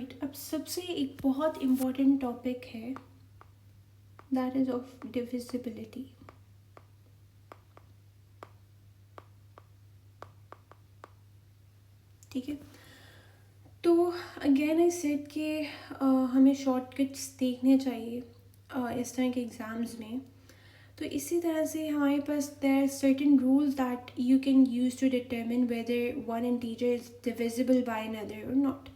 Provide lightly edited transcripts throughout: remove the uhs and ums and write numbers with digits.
Right, अब सबसे एक बहुत इम्पोर्टेंट टॉपिक है, दैट इज ऑफ डिविजिबिलिटी। ठीक है, तो अगेन आई सेड कि हमें शॉर्टकट्स देखने चाहिए इस तरह के एग्ज़ाम्स में। तो इसी तरह से हमारे पास there are certain rules that you can use to determine whether one integer is divisible by another or not.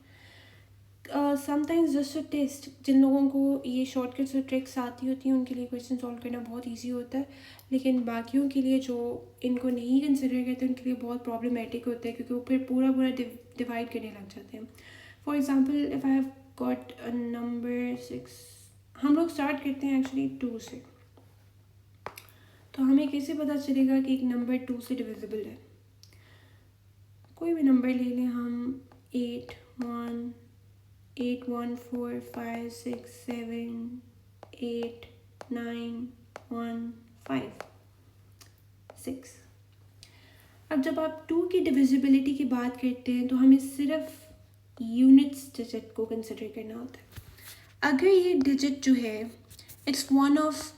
Sometimes just a test, जिन लोगों को ये शॉर्टकट्स और ट्रिक्स आती होती हैं उनके लिए क्वेश्चन सॉल्व करना बहुत इजी होता है, लेकिन बाकियों के लिए जो इनको नहीं कंसिडर करते उनके लिए बहुत प्रॉब्लमेटिक होता है, क्योंकि वो फिर पूरा पूरा डिवाइड करने लग जाते हैं। For example, if I have got a number 6, हम लोग स्टार्ट करते हैं एक्चुअली 2 से। तो हमें कैसे पता चलेगा कि एक नंबर 2 से डिविजिबल है? कोई भी नंबर ले लें हम, 8 1 8 1 4 5 6 7 8 9 1 5 6। अब जब आप 2 की डिविजिबिलिटी की बात करते हैं तो हमें सिर्फ यूनिट्स डिजिट को कंसिडर करना होता है। अगर ये डिजिट जो है इट्स वन ऑफ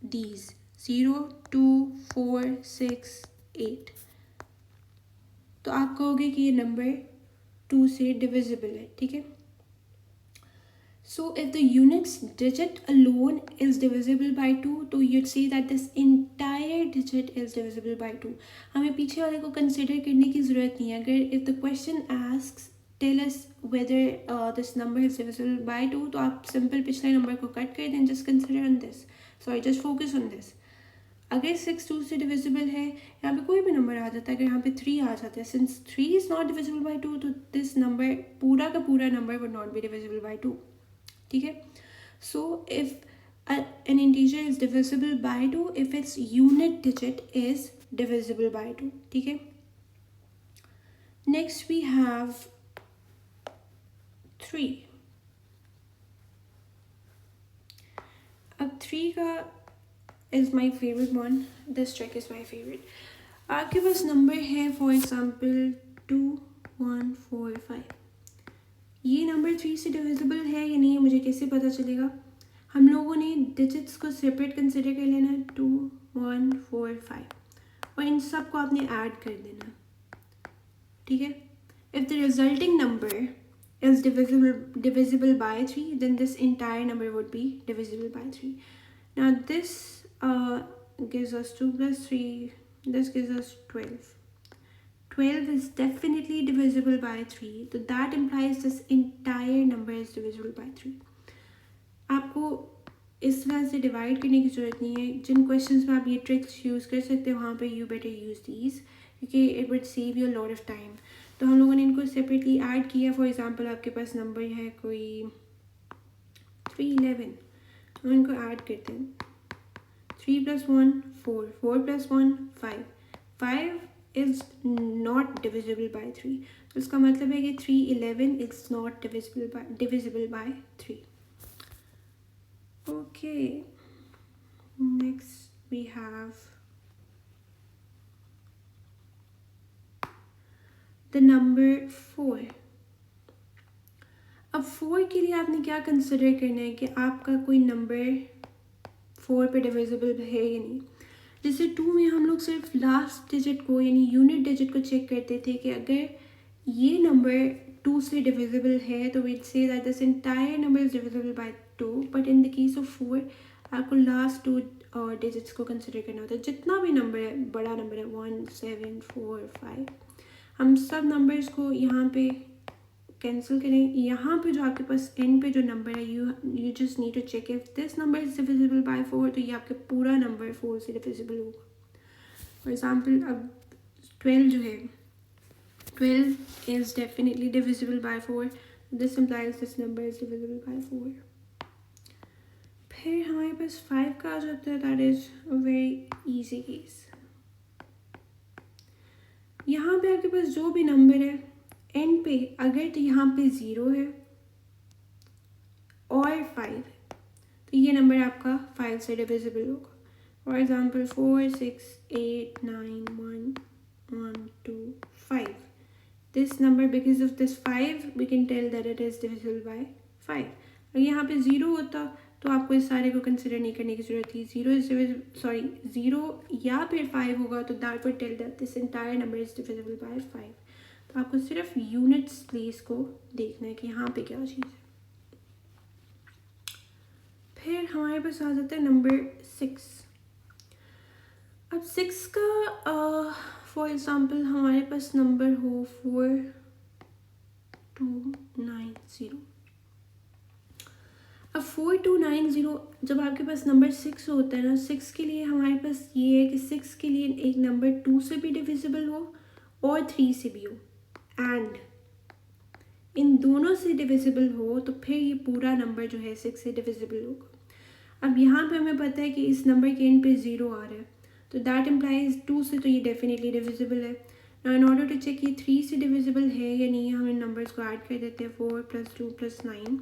दीज 0 2 4 6 8, तो आप कहोगे कि ये नंबर 2 से डिविजिबल है। ठीक है, so if the units digit alone is divisible by 2, तो you'd say that this entire digit is divisible by 2। हमें पीछे वाले को कंसिडर करने की ज़रूरत नहीं है। अगर if the question asks tell us whether this number is divisible by 2, तो आप सिंपल पिछले नंबर को कट कर दें, just consider on this, sorry just focus on this। अगर 6 2 से डिविजिबल है, यहाँ पे कोई भी नंबर आ जाता है, अगर यहाँ पे 3 आ जाता है, since 3 is not divisible by 2, तो दिस नंबर पूरा का पूरा number would not be divisible by 2। ठीक है, so if N integer is divisible bye 2 if its unit digit is divisible bye 2। ठीक है, नेक्स्ट वी हैव 3। अब 3 का is my favourite one, this trick is my favourite. आपके पास number है for example 2 1 4 5, ये number 3 से डिविजिबल है या नहीं, मुझे कैसे पता चलेगा? हम लोगों ने डिजिट्स को सेपरेट कंसिडर कर लेना है, 2 1 4 5, और इन सब को आपने ऐड कर देना। ठीक है, if the resulting number is divisible by 3, then this entire number would be divisible by 3। Now this gives us 2 plus 3, this gives us 12। 12 is definitely divisible by 3, so that implies this entire number is divisible by 3। आपको इस तरह से divide करने की ज़रूरत नहीं है। जिन questions में आप ये ट्रिक्स यूज़ कर सकते हैं वहाँ पे यू बेटर यूज़ दीज, क्योंकि it would save you lot of time. तो हम लोगों ने इनको सेपरेटली ऐड किया। फॉर एग्जांपल, आपके पास नंबर है कोई 311, हम इनको ऐड करते हैं। 3 + 1 4, 4 + 1 5, 5 is not divisible by 3, तो इसका मतलब है कि 311 is not divisible by 3। Okay, next we have the number 4। अब 4 के लिए आपने क्या कंसिडर करना है कि आपका कोई नंबर 4 पे डिविजिबल है या नहीं। जैसे 2 में हम लोग सिर्फ लास्ट डिजिट को यानी यूनिट डिजिट को चेक करते थे कि अगर ये नंबर 2 से डिविजिबल है तो weed say that this entire number is divisible bye 2, but in the case of 4 आपको लास्ट 2 डिजिट्स को कंसिडर करना होता है। जितना भी नंबर है, बड़ा नंबर है 1 7 4 5, हम सब नंबर्स को यहाँ पे कैंसिल करें। यहाँ पे जो आपके पास एंड पे जो नंबर है, you just need to check if this number is divisible by 4, तो ये आपका पूरा नंबर 4 से डिविजिबल होगा। फॉर एग्जाम्पल, अब 12 जो है, 12 is definitely divisible by 4, this implies this number is divisible by 4। फिर हमारे पास 5 का आ जाता है, that is a very easy case. यहाँ पे आपके पास जो भी नंबर है एंड पे, अगर तो यहाँ पे 0 है और 5 है, तो ये नंबर आपका 5 से डिविजिबल होगा। For example 4 6 8 9 1 1 2 5, this number because of this 5 we can tell that it is divisible by 5. अगर यहाँ पे 0 होता तो आपको इस सारे को कंसिडर नहीं करने की ज़रूरत थी. 0 या फिर 5 होगा तो that would tell that this entire number is divisible by 5. तो आपको सिर्फ यूनिट्स प्लेस को देखना है कि यहाँ पे क्या चीज़ है. फिर हमारे पास आ जाता है नंबर 6. अब 6 का फॉर एग्ज़ाम्पल हमारे पास नंबर हो 4290. अब 4290 जब आपके पास नंबर 6 होता है ना, 6 के लिए हमारे पास ये है कि 6 के लिए एक नंबर 2 से भी डिविजिबल हो और 3 से भी हो, एंड इन दोनों से डिविजिबल हो तो फिर ये पूरा नंबर जो है 6 से डिविजिबल होगा. अब यहाँ पे हमें पता है कि इस नंबर के एंड पे 0 आ रहा है, तो दैट इम्प्लाइज 2 से तो ये डेफिनेटली डिविजिबल है. Now in order to check ये 3 से डिविजिबल है या नहीं, हम इन नंबर्स को ऐड कर देते हैं. 4 + 2 + 9,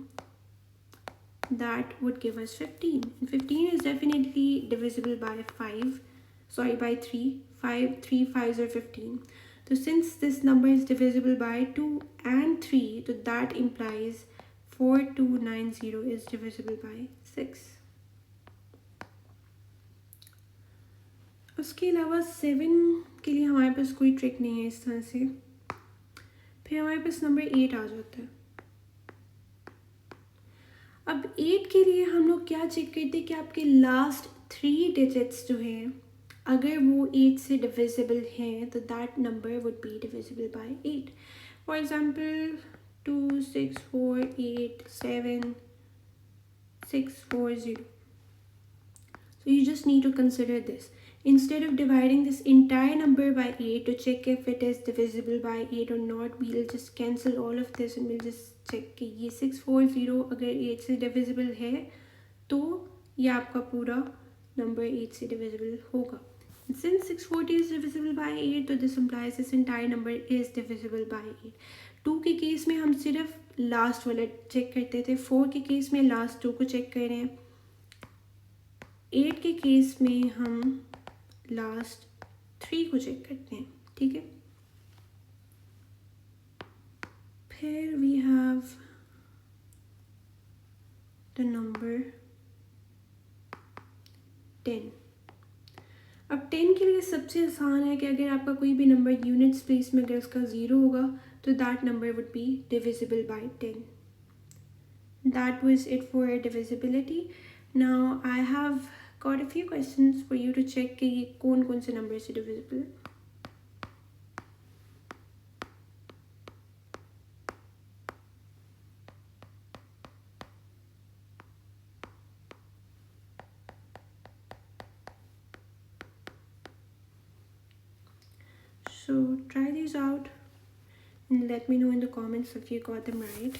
that would give us 15. And 15 is definitely divisible by 3. 3 5s are 15. So since this number is divisible by 2 and 3, so that implies 4290 is divisible by 6. उसके अलावा 7 के लिए हमारे पास कोई ट्रिक नहीं है इस तरह से. फिर हमारे पास नंबर 8 आ जाता है. अब 8 के लिए हम लोग क्या चेक करते हैं कि आपके लास्ट 3 डिजिट्स जो हैं अगर वो 8 से डिविजिबल हैं तो that number would be divisible by 8. For example 2 6 4 8 7 6 4 0. So you just need to consider this. Instead of dividing this entire number by 8 to check if it is divisible by 8 or not, we'll just cancel all of this and we'll just check कि ये 640 अगर 8 से divisible है तो ये आपका पूरा number 8 से divisible होगा. Since 640 is divisible by 8, तो this implies this entire number is divisible by 8. 2 के केस में हम सिर्फ लास्ट वाला चेक करते थे, 4 के केस में लास्ट 2 को चेक कर रहे हैं, 8 के केस में हम लास्ट 3 को चेक करते हैं. ठीक है. फिर वी हैव द नंबर 10. अब 10 के लिए सबसे आसान है कि अगर आपका कोई भी नंबर यूनिट्स प्लेस में अगर उसका 0 होगा तो that number would be divisible by 10. That was it for divisibility. Now I have got a few questions for you to check कि ये कौन से नंबर से डिविजिबल है. So try these out and let me know in the comments if you got them right.